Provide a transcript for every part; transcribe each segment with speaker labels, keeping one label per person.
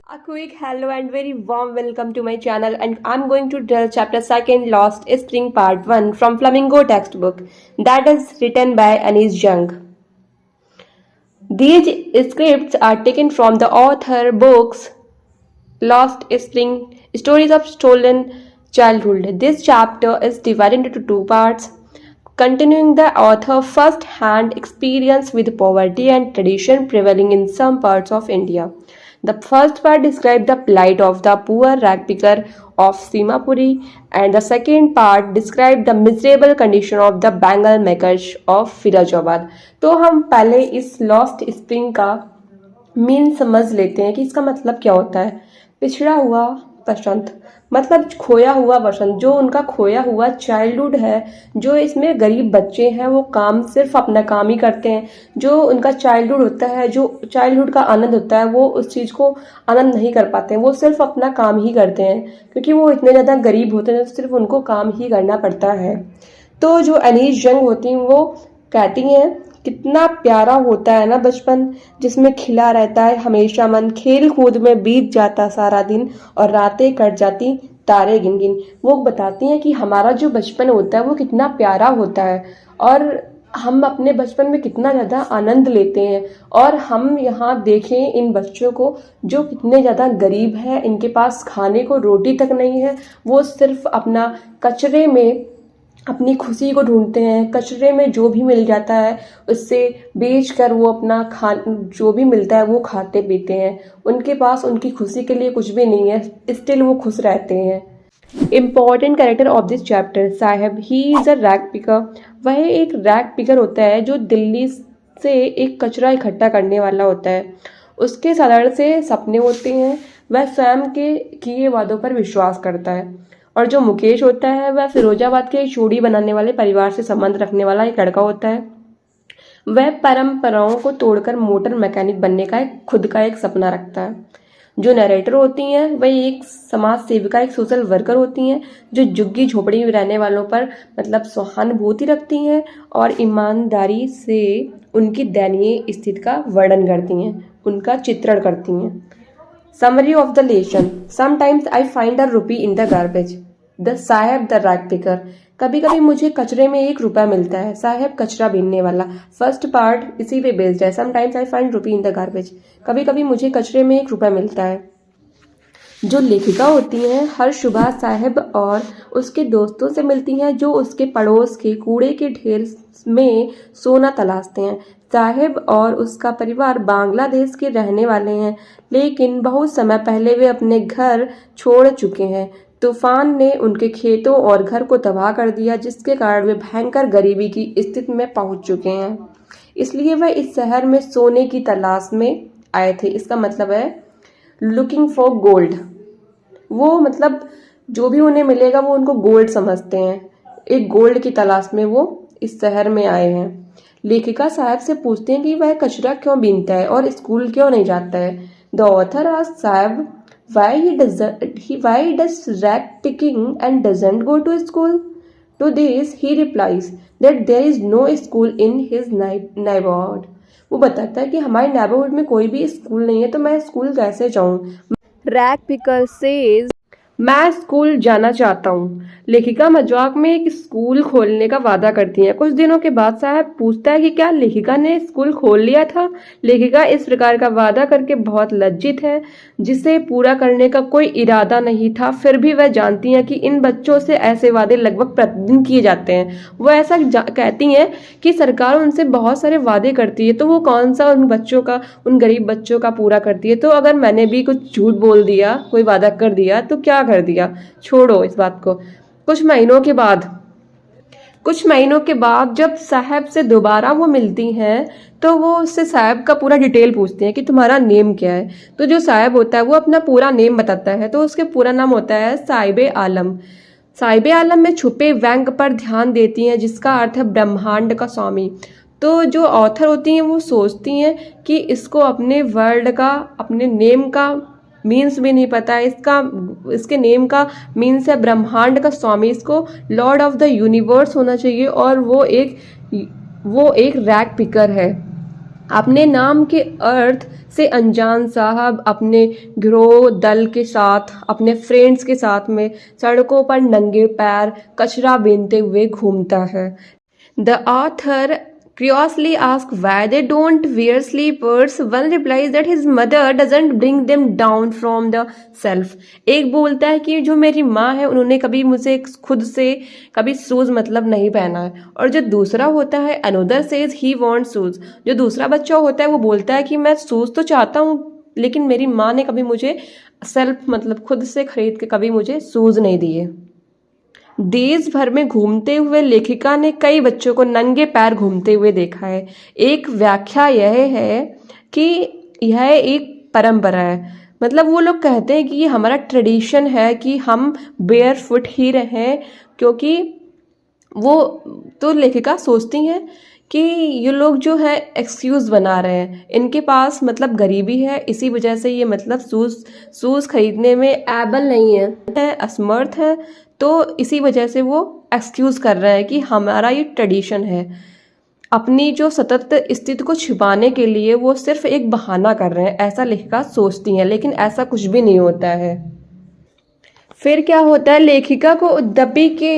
Speaker 1: A quick hello and very warm welcome to my channel, and I'm going to tell chapter 2nd Lost Spring part 1 from Flamingo textbook that is written by Anis Jung. These scripts are taken from the author books Lost Spring Stories of Stolen Childhood. This chapter is divided into two parts, continuing the author's first hand experience with poverty and tradition prevailing in some parts of India. The first part describes the plight of the poor ragpicker of Simapuri, and the second part describes the miserable condition of the bangle makers of Firozabad. तो हम पहले इस lost spring का mean समझ लेते हैं कि इसका मतलब क्या होता है। पिछड़ा हुआ बसंत मतलब खोया हुआ बसंत, जो उनका खोया हुआ चाइल्डहुड है। जो इसमें गरीब बच्चे हैं वो काम सिर्फ अपना काम ही करते हैं। जो उनका चाइल्डहुड होता है, जो चाइल्डहुड का आनंद होता है, वो उस चीज़ को आनंद नहीं कर पाते हैं। वो सिर्फ अपना काम ही करते हैं क्योंकि वो इतने ज़्यादा गरीब होते हैं, तो सिर्फ उनको काम ही करना पड़ता है। तो जो अनीस जंग होती हैं वो कहती हैं कितना प्यारा होता है ना बचपन, जिसमें खिला रहता है हमेशा मन, खेल कूद में बीत जाता सारा दिन और रातें कट जाती तारे गिन गिन। वो बताती हैं कि हमारा जो बचपन होता है वो कितना प्यारा होता है और हम अपने बचपन में कितना ज़्यादा आनंद लेते हैं। और हम यहाँ देखें इन बच्चों को जो कितने ज़्यादा गरीब हैं, इनके पास खाने को रोटी तक नहीं है। वो सिर्फ अपना कचरे में अपनी खुशी को ढूंढते हैं। कचरे में जो भी मिल जाता है उससे बेच कर वो अपना जो भी मिलता है वो खाते पीते हैं। उनके पास उनकी खुशी के लिए कुछ भी नहीं है, स्टिल वो खुश रहते हैं। Important character of this chapter Saheb, he is a rag picker. वह एक रैग पिकर होता है जो दिल्ली से एक कचरा इकट्ठा करने वाला होता है। उसके साधारण से सपने होते हैं। वह स्वयं के किए वादों पर विश्वास करता है। और जो मुकेश होता है वह फिरोजाबाद के चूड़ी बनाने वाले परिवार से संबंध रखने वाला एक लड़का होता है। वह परंपराओं को तोड़कर मोटर मैकेनिक बनने का खुद का एक सपना रखता है। जो नरेटर होती हैं वह एक समाज सेविका, एक सोशल वर्कर होती हैं जो झुग्गी झोपड़ी में रहने वालों पर मतलब सहानुभूति रखती हैं और ईमानदारी से उनकी दयनीय स्थिति का वर्णन करती हैं, उनका चित्रण करती हैं। Summary of the lesson. Sometimes I find a rupee in the garbage. The Saheb the rag picker. कभी कभी मुझे कचरे में ₹1 मिलता है। साहेब कचरा बीनने वाला। फर्स्ट पार्ट इसी पे बेस्ड है। Sometimes I find rupee in the garbage. कभी कभी मुझे कचरे में ₹1 मिलता है। जो लेखिका होती हैं हर सुबह साहेब और उसके दोस्तों से मिलती हैं जो उसके पड़ोस के कूड़े के ढेर में सोना तलाशते हैं। साहेब और उसका परिवार बांग्लादेश के रहने वाले हैं, लेकिन बहुत समय पहले वे अपने घर छोड़ चुके हैं। तूफान ने उनके खेतों और घर को तबाह कर दिया, जिसके कारण वे भयंकर गरीबी की स्थिति में पहुंच चुके हैं। इसलिए वे इस शहर में सोने की तलाश में आए थे। इसका मतलब है लुकिंग फॉर गोल्ड। वो मतलब जो भी उन्हें मिलेगा वो उनको गोल्ड समझते हैं। एक गोल्ड की तलाश में वो इस शहर में आए हैं। लेखिका साहब से पूछते हैं कि वह कचरा क्यों बीनता है और स्कूल क्यों नहीं जाता है। द ऑथर आस्क्स साहब why he does rag picking and doesn't go to school. To this he replies that there is no school in his neighborhood. वो बताता है कि हमारे नेबरहुड में कोई भी स्कूल नहीं है, तो मैं स्कूल कैसे जाऊं। रैग पिकर सेज मैं स्कूल जाना चाहता हूँ। लेखिका मजाक में एक स्कूल खोलने का वादा करती है। कुछ दिनों के बाद साहब पूछता है कि क्या लेखिका ने स्कूल खोल लिया था। लेखिका इस प्रकार का वादा करके बहुत लज्जित है, जिसे पूरा करने का कोई इरादा नहीं था। फिर भी वह जानती हैं कि इन बच्चों से ऐसे वादे लगभग प्रतिदिन किए जाते हैं। वो ऐसा कहती हैं कि सरकार उनसे बहुत सारे वादे करती है, तो वो कौन सा उन बच्चों का, उन गरीब बच्चों का पूरा करती है। तो अगर मैंने भी कुछ झूठ बोल दिया, कोई वादा कर दिया, तो क्या कर दिया, छोड़ो इस बात को। कुछ महीनों के बाद जब साहब से दोबारा वो मिलती हैं तो वो उससे साहब का पूरा डिटेल पूछते हैं कि तुम्हारा नेम क्या है। तो जो साहब होता है वो अपना पूरा नेम बताता है। तो उसके पूरा नाम होता है साहिबे आलम। साहिबे आलम में छुपे व्यंग पर ध्यान देती हैं, जिसका अर्थ है ब्रह्मांड का स्वामी। तो जो ऑथर होती हैं वो सोचती हैं कि इसको अपने वर्ड का, अपने नेम का मीन्स भी नहीं पता है। इसके नेम का मीन्स है ब्रह्मांड का स्वामी। इसको लॉर्ड ऑफ द यूनिवर्स होना चाहिए और वो एक रैग पिकर है। अपने नाम के अर्थ से अनजान साहब अपने गिरोह दल के साथ, अपने फ्रेंड्स के साथ में सड़कों पर नंगे पैर कचरा बीनते हुए घूमता है। The author curiously asks why they don't wear sleepers. One replies that his mother doesn't bring them down from the shelf. एक बोलता है कि जो मेरी माँ है उन्होंने कभी मुझे खुद से कभी शूज मतलब नहीं पहना है। और जो दूसरा होता है another says he wants shoes. जो दूसरा बच्चा होता है वो बोलता है कि मैं शूज तो चाहता हूँ लेकिन मेरी माँ ने कभी मुझे सेल्फ मतलब खुद से खरीद के कभी मुझे शूज नहीं दिए। देश भर में घूमते हुए लेखिका ने कई बच्चों को नंगे पैर घूमते हुए देखा है। एक व्याख्या यह है कि यह एक परंपरा है, मतलब वो लोग कहते हैं कि ये हमारा ट्रेडिशन है कि हम बेयर फुट ही रहें, क्योंकि वो तो लेखिका सोचती हैं कि ये लोग जो है एक्सक्यूज़ बना रहे हैं, इनके पास मतलब गरीबी है, इसी वजह से ये मतलब शूज़ खरीदने में एबल नहीं है, असमर्थ है, तो इसी वजह से वो एक्सक्यूज़ कर रहे हैं कि हमारा ये ट्रेडिशन है। अपनी जो सतत स्थिति को छिपाने के लिए वो सिर्फ एक बहाना कर रहे हैं, ऐसा लेखिका सोचती हैं, लेकिन ऐसा कुछ भी नहीं होता है। फिर क्या होता है, लेखिका को उद्दपी के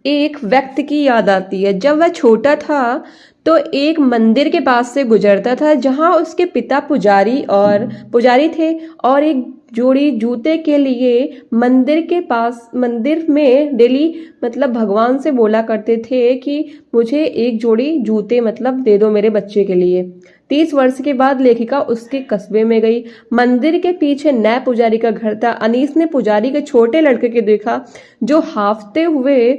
Speaker 1: एक व्यक्ति की याद आती है। जब वह छोटा था तो एक मंदिर के पास से गुजरता था जहां उसके पिता पुजारी थे और एक जोड़ी जूते के लिए मंदिर में डेली मतलब भगवान से बोला करते थे कि मुझे एक जोड़ी जूते मतलब दे दो मेरे बच्चे के लिए। 30 वर्ष के बाद लेखिका उसके कस्बे में गई। मंदिर के पीछे नए पुजारी का घर था। अनीस ने पुजारी के छोटे लड़के को देखा जो हाफते हुए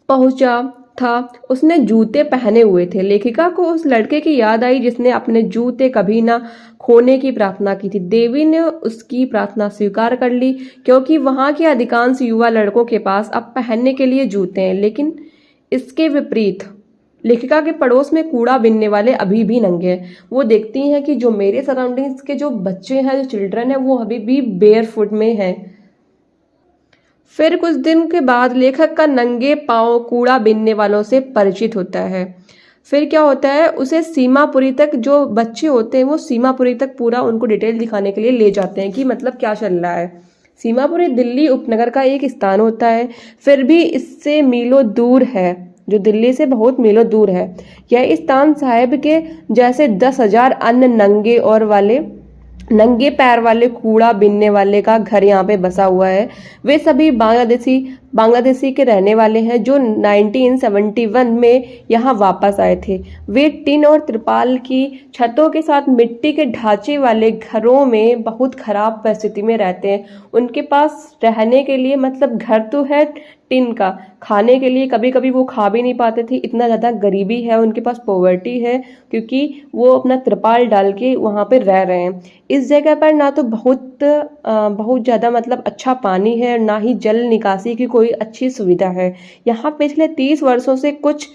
Speaker 1: पहुंचा था। उसने जूते पहने हुए थे। लेखिका को उस लड़के की याद आई जिसने अपने जूते कभी ना खोने की प्रार्थना की थी। देवी ने उसकी प्रार्थना स्वीकार कर ली क्योंकि वहां के अधिकांश युवा लड़कों के पास अब पहनने के लिए जूते हैं। लेकिन इसके विपरीत लेखिका के पड़ोस में कूड़ा बीनने वाले अभी भी नंगे हैं। वो देखती हैं कि जो मेरे सराउंडिंग्स के जो बच्चे हैं, जो चिल्ड्रन है, वो अभी भी बेयर फुट में हैं। फिर कुछ दिन के बाद लेखक का नंगे पांव कूड़ा बीनने वालों से परिचित होता है। फिर क्या होता है, उसे सीमापुरी तक, जो बच्चे होते हैं वो सीमापुरी तक पूरा उनको डिटेल दिखाने के लिए ले जाते हैं कि मतलब क्या चल रहा है। सीमापुरी दिल्ली उपनगर का एक स्थान होता है, फिर भी इससे मीलों दूर है, जो दिल्ली से बहुत मीलों दूर है। यह स्थान साहिब के जैसे 10,000 अन्य नंगे पैर वाले कूड़ा बीनने वाले का घर यहाँ पे बसा हुआ है। वे सभी बांग्लादेशी के रहने वाले हैं जो 1971 में यहाँ वापस आए थे। वे टिन और त्रिपाल की छतों के साथ मिट्टी के ढांचे वाले घरों में बहुत खराब परिस्थिति में रहते हैं। उनके पास रहने के लिए मतलब घर तो है टिन का, खाने के लिए कभी कभी वो खा भी नहीं पाते थे, इतना ज़्यादा गरीबी है, उनके पास पॉवर्टी है, क्योंकि वो अपना त्रिपाल डाल के वहाँ पे रह रहे हैं। इस जगह पर ना तो बहुत ज़्यादा मतलब अच्छा पानी है, ना ही जल निकासी की कोई अच्छी सुविधा है। यहाँ पिछले 30 वर्षों से कुछ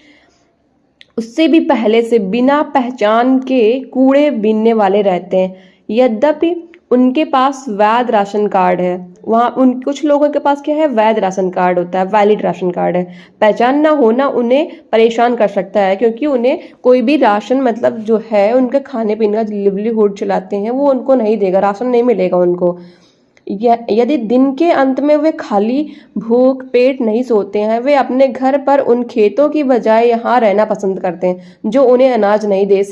Speaker 1: उससे भी पहले से बिना पहचान के कूड़े बीनने वाले रहते हैं। यद्यपि उनके पास वैध राशन कार्ड है, वहाँ उन कुछ लोगों के पास क्या है, वैध राशन कार्ड होता है, वैलिड राशन कार्ड है। पहचान ना होना उन्हें परेशान कर सकता है, क्योंकि उन्हें कोई भी राशन मतलब जो है उनके खाने पीने का लिवलीहुड चलाते हैं वो उनको नहीं देगा, राशन नहीं मिलेगा उनको। यदि दिन के अंत में वे खाली भूख पेट नहीं सोते हैं, वे अपने घर पर उन खेतों की बजाय यहाँ रहना पसंद करते हैं जो उन्हें अनाज नहीं दे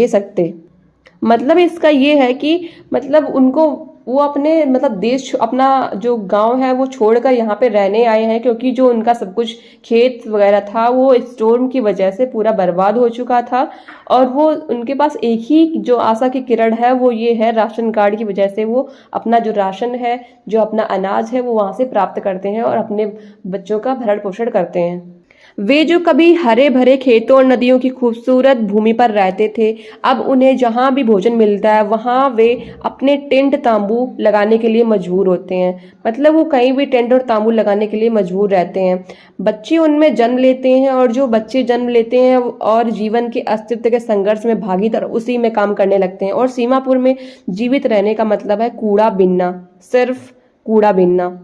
Speaker 1: सकते। मतलब इसका ये है कि मतलब उनको वो अपने मतलब देश, अपना जो गांव है वो छोड़कर यहाँ पे रहने आए हैं, क्योंकि जो उनका सब कुछ खेत वगैरह था वो स्टॉर्म की वजह से पूरा बर्बाद हो चुका था। और वो उनके पास एक ही जो आशा की किरण है वो ये है, राशन कार्ड की वजह से वो अपना जो राशन है, जो अपना अनाज है, वो वहाँ से प्राप्त करते हैं और अपने बच्चों का भरण पोषण करते हैं। वे जो कभी हरे भरे खेतों और नदियों की खूबसूरत भूमि पर रहते थे, अब उन्हें जहाँ भी भोजन मिलता है वहाँ वे अपने टेंट तांबू लगाने के लिए मजबूर होते हैं। मतलब वो कहीं भी टेंट और तांबू लगाने के लिए मजबूर रहते हैं। बच्चे उनमें जन्म लेते हैं और जो बच्चे जन्म लेते हैं और जीवन के अस्तित्व के संघर्ष में भागीदार उसी में काम करने लगते हैं। और सीमापुर में जीवित रहने का मतलब है कूड़ा बीनना, सिर्फ कूड़ा बीनना।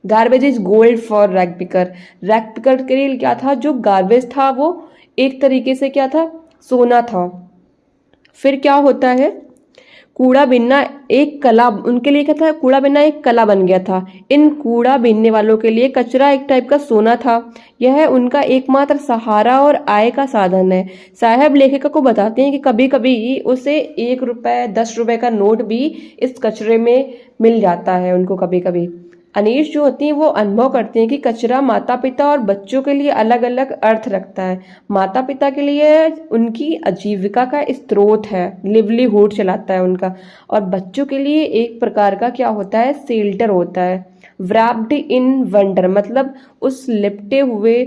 Speaker 1: Garbage is gold for rag picker के लिए क्या था, जो गार्बेज था वो एक तरीके से क्या था, सोना था। फिर क्या होता है, कूड़ा बीनना एक कला, उनके लिए क्या था, कूड़ा बीनना एक कला बन गया था। इन कूड़ा बीनने वालों के लिए कचरा एक टाइप का सोना था। यह उनका एकमात्र सहारा और आय का साधन है। साहब लेखिका को बताते हैं कि कभी कभी उसे 1 रुपए 10 रुपए का नोट भी इस कचरे में मिल जाता है उनको कभी कभी। अनीश जो होती हैं वो अनुभव करती हैं कि कचरा माता पिता और बच्चों के लिए अलग अलग अर्थ रखता है। माता पिता के लिए उनकी आजीविका का स्रोत है, लिवलीहुड चलाता है उनका, और बच्चों के लिए एक प्रकार का क्या होता है, शेल्टर होता है। व्रैप्ड इन वंडर, मतलब उस लिपटे हुए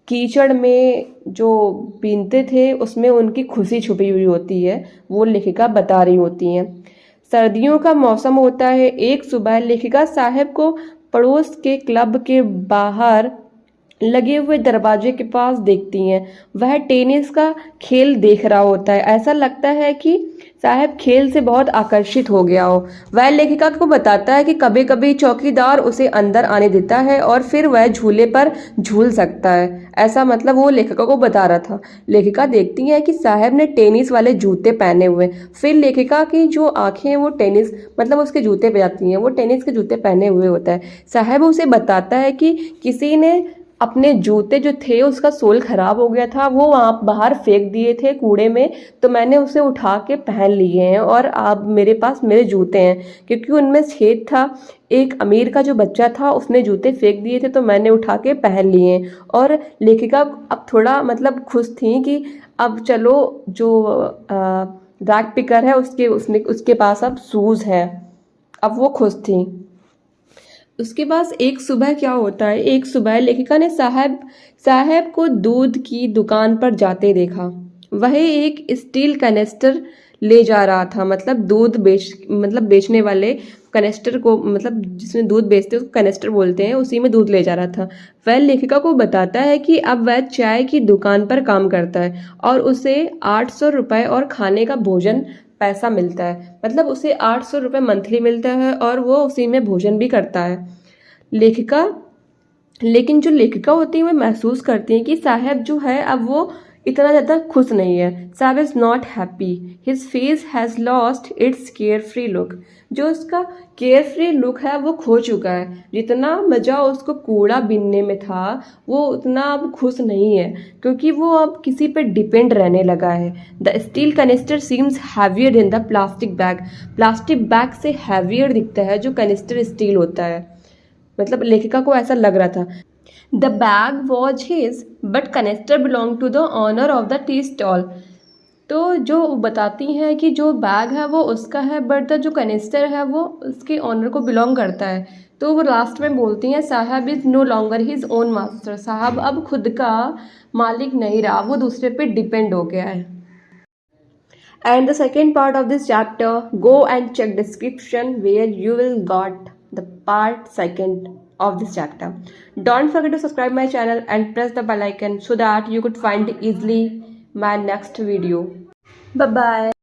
Speaker 1: कीचड़ में जो बीनते थे उसमें उनकी खुशी छुपी हुई होती है, वो लेखिका बता रही होती हैं। सर्दियों का मौसम होता है। एक सुबह लेखिका साहब को पड़ोस के क्लब के बाहर लगे हुए दरवाजे के पास देखती हैं। वह टेनिस का खेल देख रहा होता है। ऐसा लगता है कि साहब खेल से बहुत आकर्षित हो गया हो। वह लेखिका को बताता है कि कभी कभी चौकीदार उसे अंदर आने देता है और फिर वह झूले पर झूल सकता है। ऐसा मतलब वो लेखिका को बता रहा था। लेखिका देखती है कि साहब ने टेनिस वाले जूते पहने हुए। फिर लेखिका की जो आंखें हैं वो टेनिस मतलब उसके जूते पे जाती हैं। वो टेनिस के जूते पहने हुए होता है। साहब उसे बताता है कि किसी ने अपने जूते जो थे उसका सोल खराब हो गया था, वो वहाँ बाहर फेंक दिए थे कूड़े में, तो मैंने उसे उठा के पहन लिए हैं और अब मेरे पास मेरे जूते हैं, क्योंकि उनमें छेद था। एक अमीर का जो बच्चा था उसने जूते फेंक दिए थे तो मैंने उठा के पहन लिए हैं। और लेखिका अब थोड़ा मतलब खुश थी कि अब चलो जो रैक पिकर है उसके पास अब शूज़ है, अब वो खुश थी। उसके पास एक सुबह क्या होता है, एक सुबह लेखिका ने साहब को दूध की दुकान पर जाते देखा। वह एक स्टील कैनेस्टर ले जा रहा था, मतलब बेचने वाले कैनेस्टर को, मतलब जिसमें दूध बेचते हैं उसको कैनेस्टर बोलते हैं, उसी में दूध ले जा रहा था। वह लेखिका को बताता है कि अब वह चाय की दुकान पर काम करता है और उसे 800 रुपये और खाने का भोजन पैसा मिलता है। मतलब उसे 800 रुपये मंथली मिलता है और वो उसी में भोजन भी करता है। लेकिन जो लेखिका होती है वो महसूस करती है कि साहब जो है अब वो इतना ज़्यादा खुश नहीं है। साहब is not happy, his face has lost its care free look. जो उसका केयर फ्री लुक है वो खो चुका है। जितना मज़ा उसको कूड़ा बीनने में था वो उतना अब खुश नहीं है, क्योंकि वो अब किसी पे डिपेंड रहने लगा है। The steel canister seems heavier than the plastic bag. Plastic bag से हैवियर दिखता है जो कनिस्टर स्टील होता है। मतलब लेखिका को ऐसा लग रहा था। The bag was his but canister belong to the owner of the tea stall. तो जो बताती हैं कि जो बैग है वो उसका है, बट द जो कनेस्टर है वो उसके ऑनर को बिलोंग करता है। तो वो लास्ट में बोलती हैं Saheb is no longer his own master. Saheb अब खुद का मालिक नहीं रहा, वो दूसरे पे डिपेंड हो गया है। And the second part of this chapter, go and check description where you will got the part second of this chapter. Don't forget to subscribe my channel and press the bell icon so that you could find easily my next video. Bye bye.